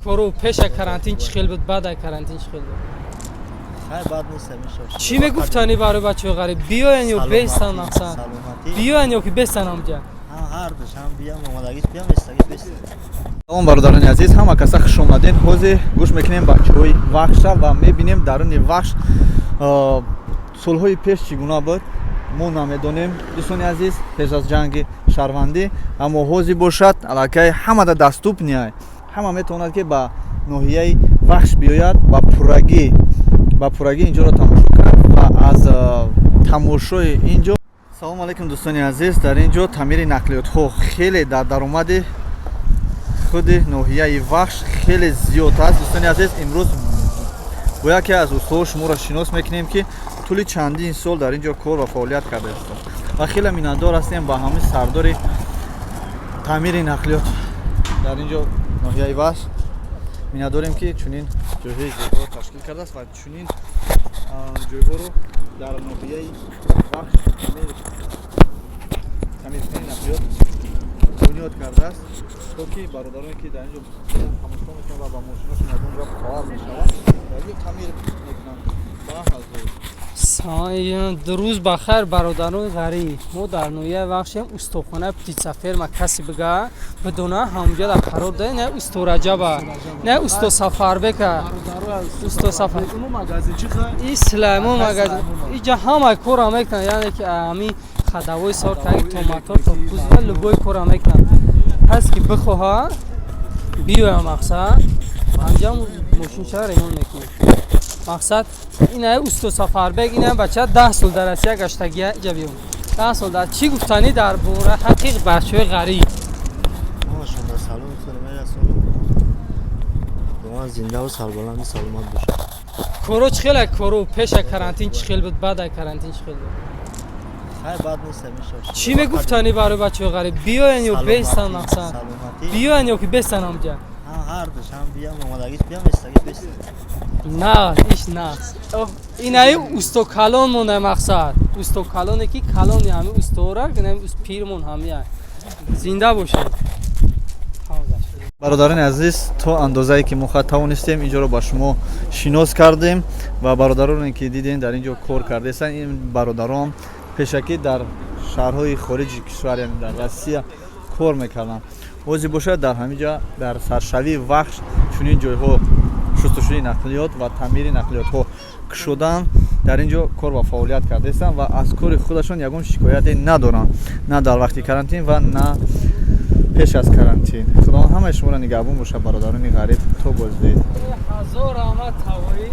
кору пеша карантин чӣ хел буд, баъда карантин чӣ хел буд? хай бад нест ҳамеша. Чӣ мегуфтани барои бачаҳои ғариб? Биёян ё бестан мақсад? Биёян ё ки бестан ҳамҷа? ҳар душ ҳам биям омадагиш биям истагиш бестан. салом бародарони азиз, ҳама каса хуш омадед. ҳозир гӯш мекунем бачаҳои вахша ва мебинем даруни вахш солҳои пеш чӣ гуна буд. мо намедонем дӯстони азиз, пеш аз ҷанги шаҳрвандӣ, аммо ҳозир бошад аллакай ҳамада даступния, ҳама метавонад ки ба ноҳияи вахш биёяд ба пуррагӣ инҷоро тамошо кард ва аз тамошои инҷо. салому алайкум дӯстони азиз, дар ин ҷо таъмири нақлиётҳо хеле дар даромади худи ноҳияи вахш хеле зиёд аст. дӯстони азиз, имрӯз бо яке аз устоҳо шуморо шинос мекунем ки тӯли чандин сол дар ин ҷо кор ва фаъолият кардааст ва хеле миннатдор ҳастем ба ҳамин сардори таъмири нақлиёт дар ин ҷо ноҳияи вахш. миннатдорем ки чунин ҷойҳои зеборо ташкил кардааст ва чунин ҷойҳоро дар ноҳияи вахш таъмиркунии нақлиёт бунёд кардааст, то ки бародароне ки дар ин ҷо ҳамоҳанг мекунанд ва ба мошиношон аз он ҷо фаъол мешаванд, дар ин ҷо таъмир мекунанд. рӯз бахайр бародарони ғариб. мо дар ноҳияи вахшем устохонаи птицаферма каси бига бидона ҳамҷа дар қарор дорем. Не усто раҷаба, не усто сафарбека, усто сафар ислаймон магазин иҷа ҳамаи кора мекунанд, яъне ки ҳамин хадавои соркаи томатор то кузва любой кора мекунанд. ҳаст ки бихоҳад биёя мақсад ҳамҷа мошинашро ремонт мекунем. мақсад инаи усто сафарбек ина бача 10 сол дар Россия гаштагия иҷа биём. 10 сол дар чӣ гуфтанӣ дар бораи ҳаққи бачаҳои ғариб? Машалла салом мекунем расулу. Дуа зинда ва салбаланди саломат бошад. Коро чӣ хел кору пеша карантин чӣ хел буд, баъда карантин чӣ хел буд? хай бад нест ҳамеша. чӣ мегуфтани барои бачаҳои ғариб? Биёян ё бестан мақсад? биёян ё ки бестан ҳамҷа? ҳар душ ҳам биям омадагиш биям истагиш бестан. нағз иш нағз инаи устокалон монда мақсад устокалоне ки калони ҳамин устора пирмон ҳамия зинда бошед. бародарони азиз, то андозае ки мо тавонистем инҷоро ба шумо шинос кардем ва бародароне ки дидем дар ин ҷо кор кардастанд, ин бародарон пешакӣ дар шаҳрҳои хориҷи кишвар, яъне дар Россия кор мекарданд. ҳозир бошад дар ҳамин ҷо дар саршавии вахш чунин ҷойҳо шустушӯи нақлиёт ва таъмири нақлиётҳо кушодан дар ин ҷо кор ва фаъолият кардаистанд ва аз кори худашон ягон шикояте надоранд, на дар вақти карантин ва на пеш аз карантин. худованд ҳамаи шуморо нигаҳбон бошад бародарони ғариб. то боздид. ҳазор раҳмат ҳавоӣ.